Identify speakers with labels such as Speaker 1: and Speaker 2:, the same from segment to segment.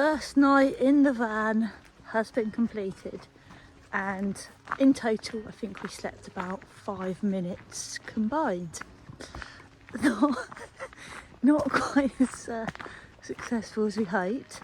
Speaker 1: first night in the van has been completed, and in total I think we slept about 5 minutes combined. Not quite as successful as we hoped.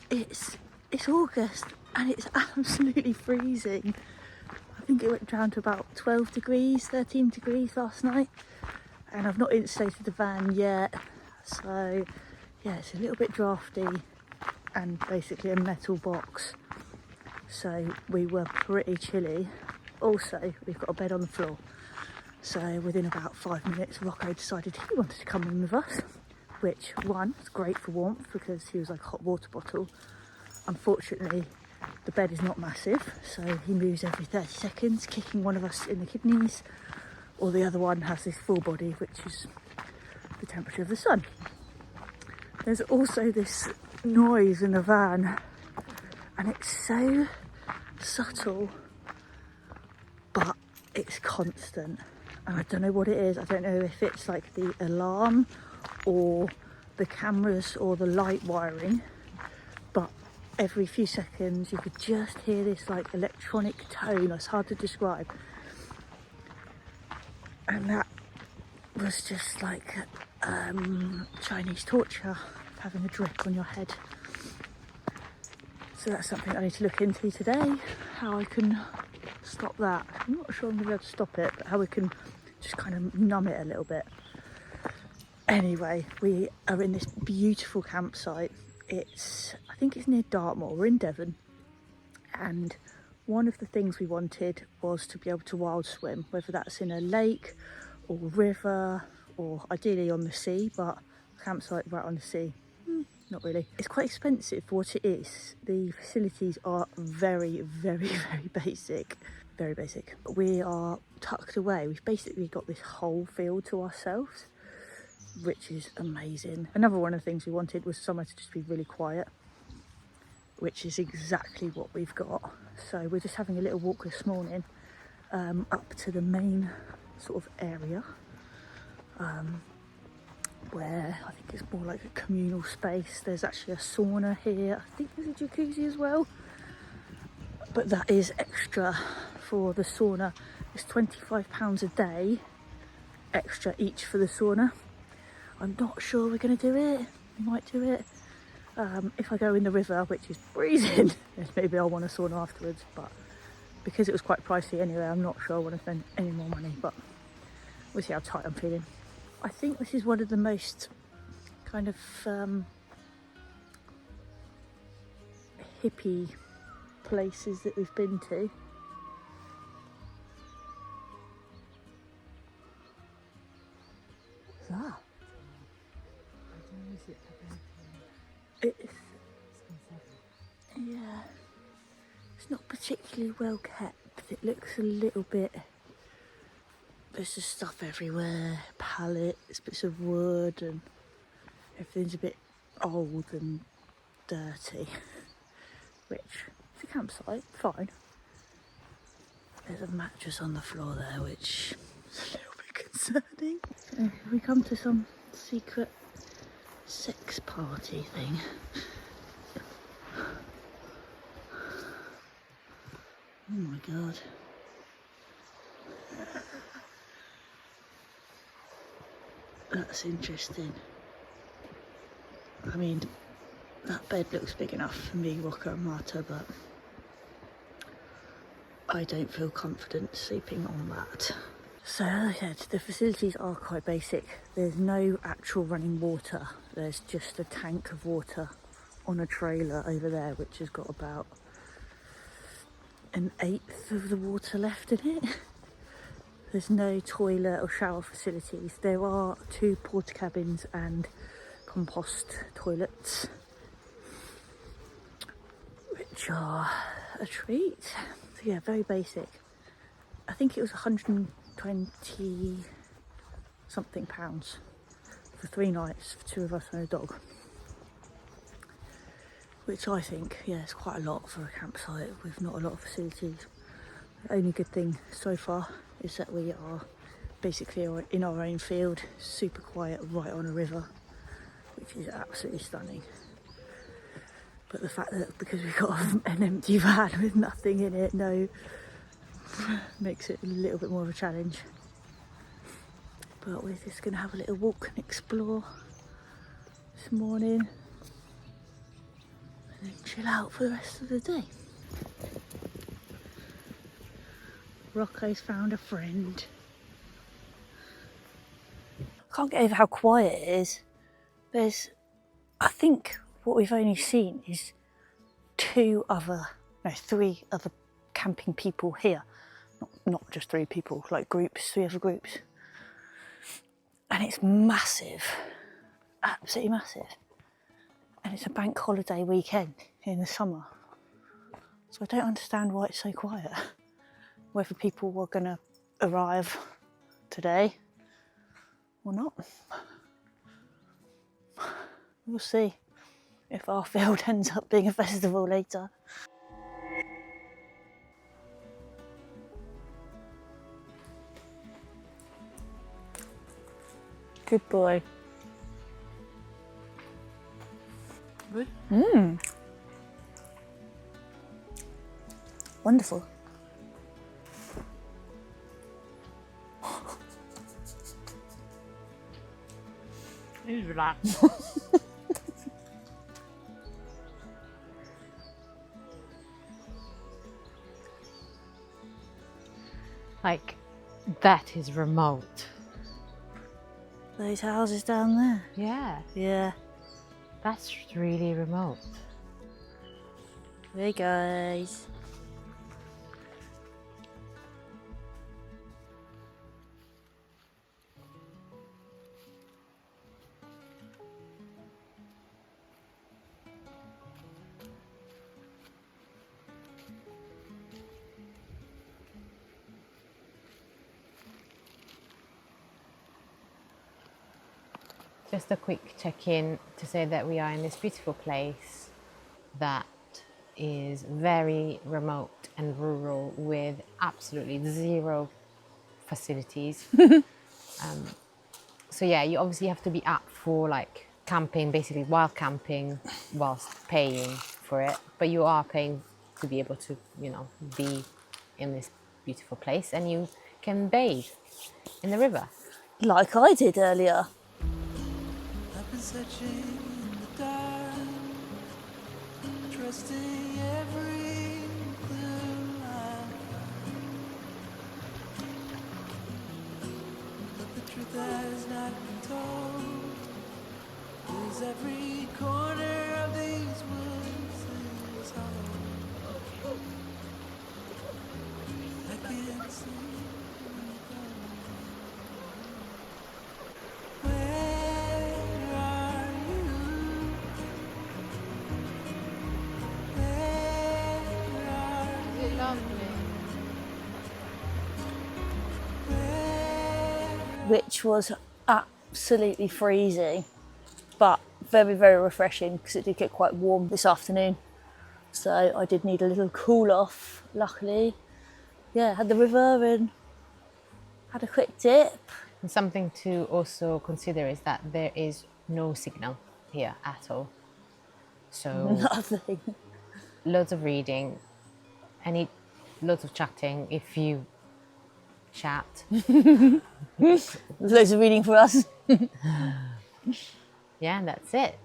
Speaker 1: It's August and it's absolutely freezing. I think it went down to about 12 degrees, 13 degrees last night, and I've not insulated the van yet, so yeah, it's a little bit drafty and basically a metal box, so we were pretty chilly. Also, we've got a bed on the floor, so within about 5 minutes Rocco decided he wanted to come in with us, which one was great for warmth because he was like a hot water bottle. Unfortunately, the bed is not massive, so he moves every 30 seconds, kicking one of us in the kidneys, or the other one has this full body, which is the temperature of the sun. There's also this noise in the van, and it's so subtle, but it's constant, and I don't know what it is. I don't know if it's like the alarm or the cameras or the light wiring, but every few seconds you could just hear this like electronic tone. It's hard to describe, and that was just like Chinese torture, having a drip on your head. So that's something I need to look into today, how I can stop that. I'm not sure I'm going to be able to stop it, but how we can just kind of numb it a little bit. Anyway, we are in this beautiful campsite. I think it's near Dartmoor. We're in Devon, and one of the things we wanted was to be able to wild swim, whether that's in a lake or river or ideally on the sea, but campsite right on the sea, not really. It's quite expensive for what it is. The facilities are very, very, very basic. Very basic. We are tucked away. We've basically got this whole field to ourselves, which is amazing. Another one of the things we wanted was somewhere to just be really quiet, which is exactly what we've got. So we're just having a little walk this morning up to the main sort of area where I think it's more like a communal space. There's actually a sauna here. I think there's a jacuzzi as well, but that is extra for the sauna. It's £25 a day extra each for the sauna. I'm not sure we're going to do it. We might do it. If I go in the river, which is freezing, then maybe I'll want a sauna afterwards. But because it was quite pricey anyway, I'm not sure I want to spend any more money. But we'll see how tight I'm feeling. I think this is one of the most kind of hippie places that we've been to. What's that? It's, yeah, it's not particularly well kept. It looks a little bit, there's just stuff everywhere, pallets, bits of wood, and everything's a bit old and dirty, which is a campsite, fine. There's a mattress on the floor there, which is a little bit concerning. So we come to some secret sex party thing. Oh my god. That's interesting. I mean, that bed looks big enough for me, Rocco and Marta, but I don't feel confident sleeping on that. So as I said, the facilities are quite basic. There's no actual running water. There's just a tank of water on a trailer over there, which has got about 1/8 of the water left in it. There's no toilet or shower facilities. There are 2 porta cabins and compost toilets, which are a treat. So yeah, very basic. I think it was 120 something pounds for 3 nights for 2 of us and a dog, which I think, yeah, is quite a lot for a campsite with not a lot of facilities. The only good thing so far is that we are basically in our own field, super quiet, right on a river, which is absolutely stunning. But the fact that because we've got an empty van with nothing in it, makes it a little bit more of a challenge. But we're just going to have a little walk and explore this morning and then chill out for the rest of the day. Rocco's found a friend. I can't get over how quiet it is. I think what we've only seen is three other camping people here. Not just 3 people, like groups, 3 other groups. And it's massive, absolutely massive. And it's a bank holiday weekend in the summer. So I don't understand why it's so quiet. Whether people were gonna arrive today or not. We'll see if our field ends up being a festival later. Good boy. Good? Wonderful. He's relaxed.
Speaker 2: Like, that is remote.
Speaker 1: Those houses down there.
Speaker 2: Yeah,
Speaker 1: Yeah.
Speaker 2: that's really remote.
Speaker 1: Hey guys.
Speaker 2: Just a quick check-in to say that we are in this beautiful place that is very remote and rural with absolutely 0 facilities. So yeah, you obviously have to be up for like camping, basically wild camping, whilst paying for it. But you are paying to be able to, be in this beautiful place, and you can bathe in the river.
Speaker 1: Like I did earlier.
Speaker 3: Searching in the dark, trusting every clue I find. But the truth has not been told. Is every corner of these woods is hollow. I can't see.
Speaker 1: Which was absolutely freezing, but very, very refreshing because it did get quite warm this afternoon. So I did need a little cool off, luckily. Yeah, had the river and had a quick dip.
Speaker 2: And something to also consider is that there is no signal here at all. So
Speaker 1: Nothing.
Speaker 2: loads of reading, loads of chatting if you chat.
Speaker 1: Loads of reading for us.
Speaker 2: Yeah, that's it.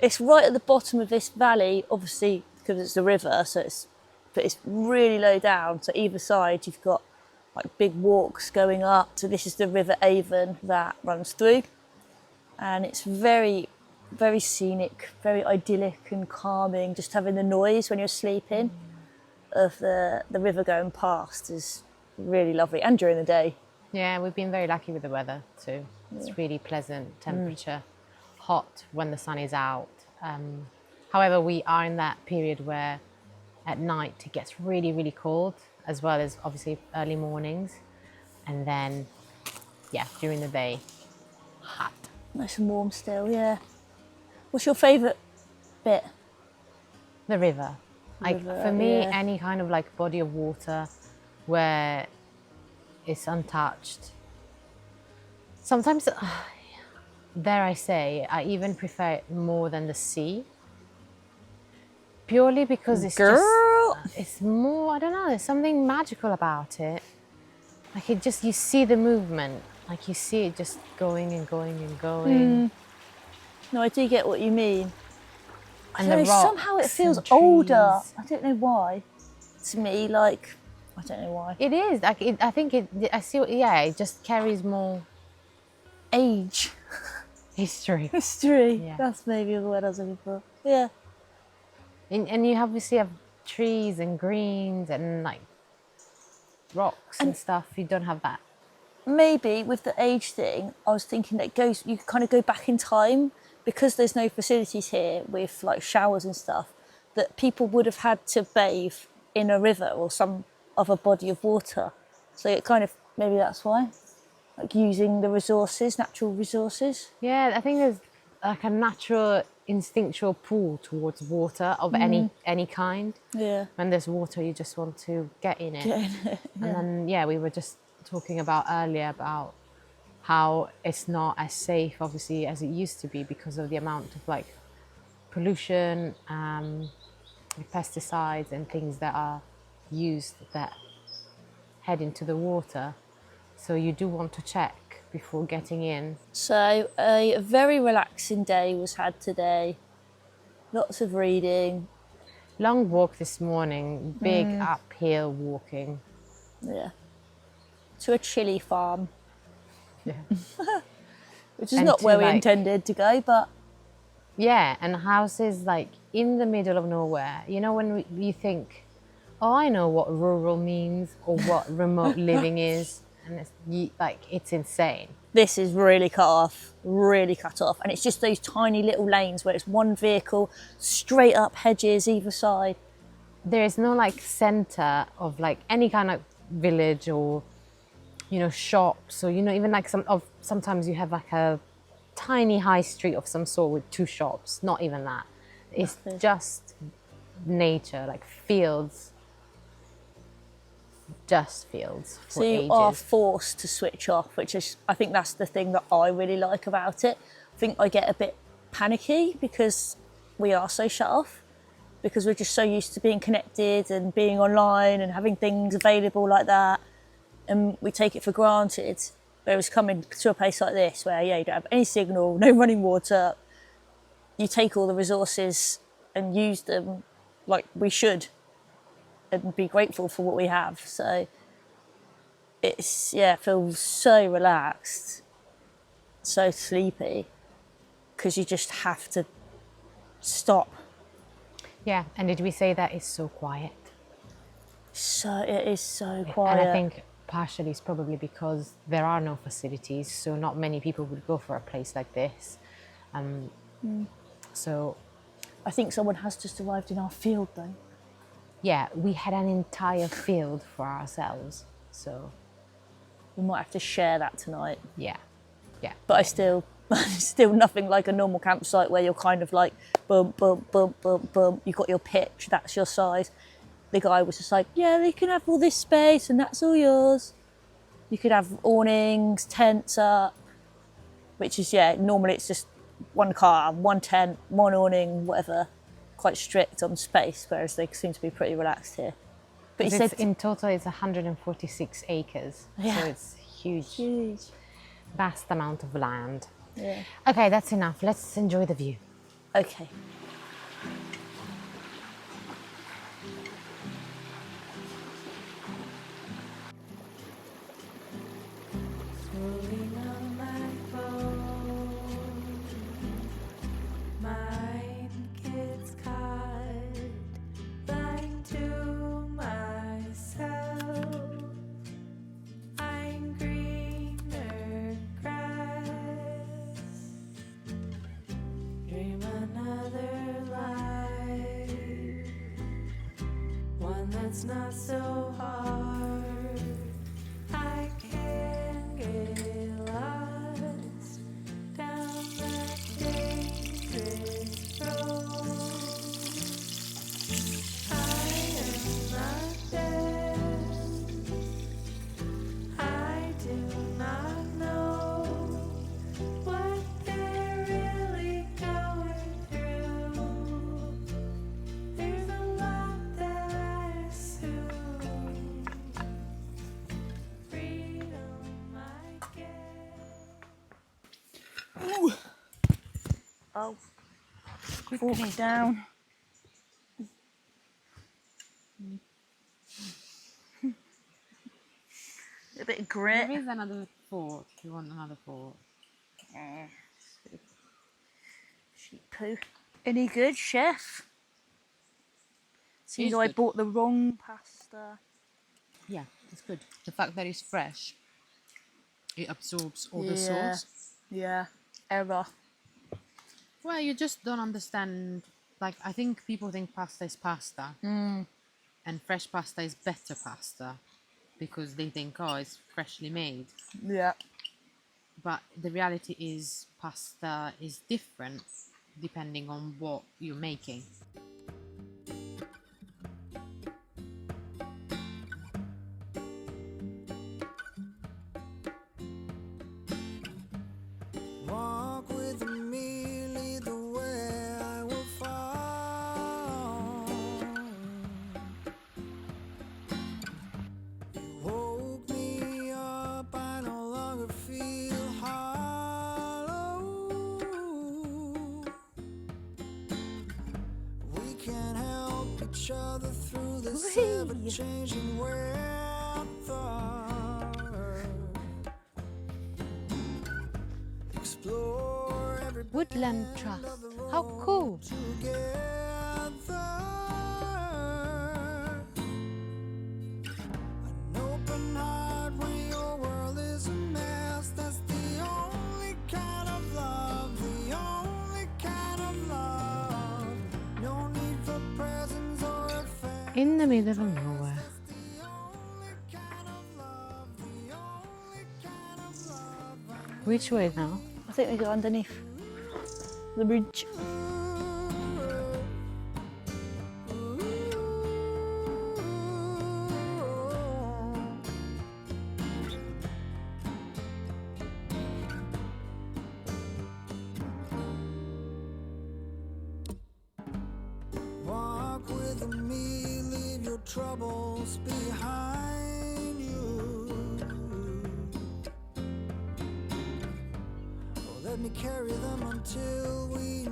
Speaker 1: It's right at the bottom of this valley, obviously because it's the river, but it's really low down. So either side you've got like big walks going up. So this is the River Avon that runs through, and it's very, very scenic, very idyllic and calming. Just having the noise when you're sleeping of the river going past is really lovely, and during the day.
Speaker 2: Yeah, we've been very lucky with the weather too. It's really pleasant temperature, hot when the sun is out. However, we are in that period where at night it gets really, really cold, as well as obviously early mornings. And then, yeah, during the day, hot.
Speaker 1: Nice and warm still, yeah. What's your favourite bit?
Speaker 2: The river. For me,
Speaker 1: yeah.
Speaker 2: any kind of like body of water where it's untouched. Sometimes, dare I say, I even prefer it more than the sea. purely because it's
Speaker 1: Girl.
Speaker 2: just, it's more, I don't know, there's something magical about it. Like it just, you see the movement, like you see it just going and going and going.
Speaker 1: No, I do get what you mean.
Speaker 2: And
Speaker 1: I don't
Speaker 2: the
Speaker 1: know, somehow it
Speaker 2: rocks
Speaker 1: feels
Speaker 2: and
Speaker 1: older.
Speaker 2: trees.
Speaker 1: I don't know why. To me, like, I don't know why.
Speaker 2: It is, like, I think I see what, yeah, it just carries more
Speaker 1: Age.
Speaker 2: history.
Speaker 1: History.
Speaker 2: Yeah.
Speaker 1: That's maybe the word I was looking for. Yeah.
Speaker 2: And you obviously have trees and greens and like rocks and stuff. You don't have that.
Speaker 1: Maybe with the age thing, I was thinking that you kind of go back in time because there's no facilities here with like showers and stuff, that people would have had to bathe in a river or some other body of water. So it kind of, maybe that's why, like using the resources, natural resources.
Speaker 2: Yeah, I think there's like a natural instinctual pull towards water of any kind.
Speaker 1: Yeah.
Speaker 2: When there's water, you just want to get in it. And then, yeah, we were just talking about earlier about how it's not as safe, obviously, as it used to be because of the amount of like pollution, like pesticides and things that are used that head into the water. So you do want to check before getting in.
Speaker 1: So a very relaxing day was had today. Lots of reading.
Speaker 2: Long walk this morning, big uphill walking.
Speaker 1: Yeah. To a chili farm,
Speaker 2: Yeah.
Speaker 1: which is
Speaker 2: And
Speaker 1: not
Speaker 2: to,
Speaker 1: where we
Speaker 2: like-
Speaker 1: intended to go, but
Speaker 2: Yeah, and houses like in the middle of nowhere. You know, when you think, oh, I know what rural means or what remote living is, and it's insane.
Speaker 1: this is really cut off, and it's just those tiny little lanes where it's one vehicle, straight up hedges either side.
Speaker 2: There is no like center of like any kind of village or, you know, shops or, you know, even like sometimes you have like a tiny high street of some sort with 2 shops. Not even that. It's
Speaker 1: Nothing.
Speaker 2: just nature, like fields. Just fields for
Speaker 1: So you
Speaker 2: ages.
Speaker 1: are forced to switch off, which is, I think that's the thing that I really like about it. I think I get a bit panicky because we are so shut off, because we're just so used to being connected and being online and having things available like that, and we take it for granted. Whereas coming to a place like this where, yeah, you don't have any signal, no running water, you take all the resources and use them like we should and be grateful for what we have. So it's, yeah, feels so relaxed, so sleepy, because you just have to stop.
Speaker 2: Yeah, and did we say that it's so quiet?
Speaker 1: So it is so quiet.
Speaker 2: And I think partially it's probably because there are no facilities, so not many people would go for a place like this. So
Speaker 1: I think someone has just arrived in our field though.
Speaker 2: yeah, we had an entire field for ourselves. So
Speaker 1: We might have to share that tonight.
Speaker 2: yeah.
Speaker 1: But I still nothing like a normal campsite where you're kind of like boom, boom, boom, boom, boom. You've got your pitch, that's your size. The guy was just like, yeah, they can have all this space and that's all yours. You could have awnings, tents up, which is, yeah, normally it's just one car, one tent, one awning, whatever. Quite strict on space, whereas they seem to be pretty relaxed here. But he said
Speaker 2: in total it's 146 acres.
Speaker 1: Yeah.
Speaker 2: So it's huge,
Speaker 1: huge.
Speaker 2: vast amount of land.
Speaker 1: Yeah.
Speaker 2: Okay, that's enough. Let's enjoy the view.
Speaker 1: Okay.
Speaker 3: Rolling on my phone, my kids caught, lying to myself. I'm greener grass, dream another life, one that's not so hard. I can get lost down that dangerous road. I am not dead. I do not know what they're really going through. There's
Speaker 1: Oh,
Speaker 2: Quickly.
Speaker 1: fork down. A bit of grit.
Speaker 2: There is another fork if you want another fork.
Speaker 1: Sheep poo. Any good, chef? Seems
Speaker 2: It's
Speaker 1: though I
Speaker 2: good.
Speaker 1: bought the wrong pasta.
Speaker 2: Yeah, it's good. The fact that it's fresh, it absorbs all the
Speaker 1: Yeah.
Speaker 2: sauce.
Speaker 1: Yeah. Error.
Speaker 2: Well, you just don't understand. Like, I think people think pasta is pasta, and fresh pasta is better pasta because they think, oh, it's freshly made.
Speaker 1: Yeah.
Speaker 2: But the reality is, pasta is different depending on what you're making.
Speaker 3: Walk with me, lead the way, I will follow. You woke me up, I no longer feel hollow. We can help each other through this
Speaker 1: Whee!
Speaker 3: ever-changing weather. Explore every
Speaker 2: Woodland Trust. How cool!
Speaker 3: together. An open heart when your world is a mess. That's the only kind of love, the only kind of love. No need for presents or affection.
Speaker 2: In the middle of nowhere.
Speaker 3: That's the only kind of love, the only kind of love.
Speaker 2: Which way now?
Speaker 1: I think we go underneath the bridge.
Speaker 3: Walk with me, leave your troubles behind you. Oh, let me carry them until we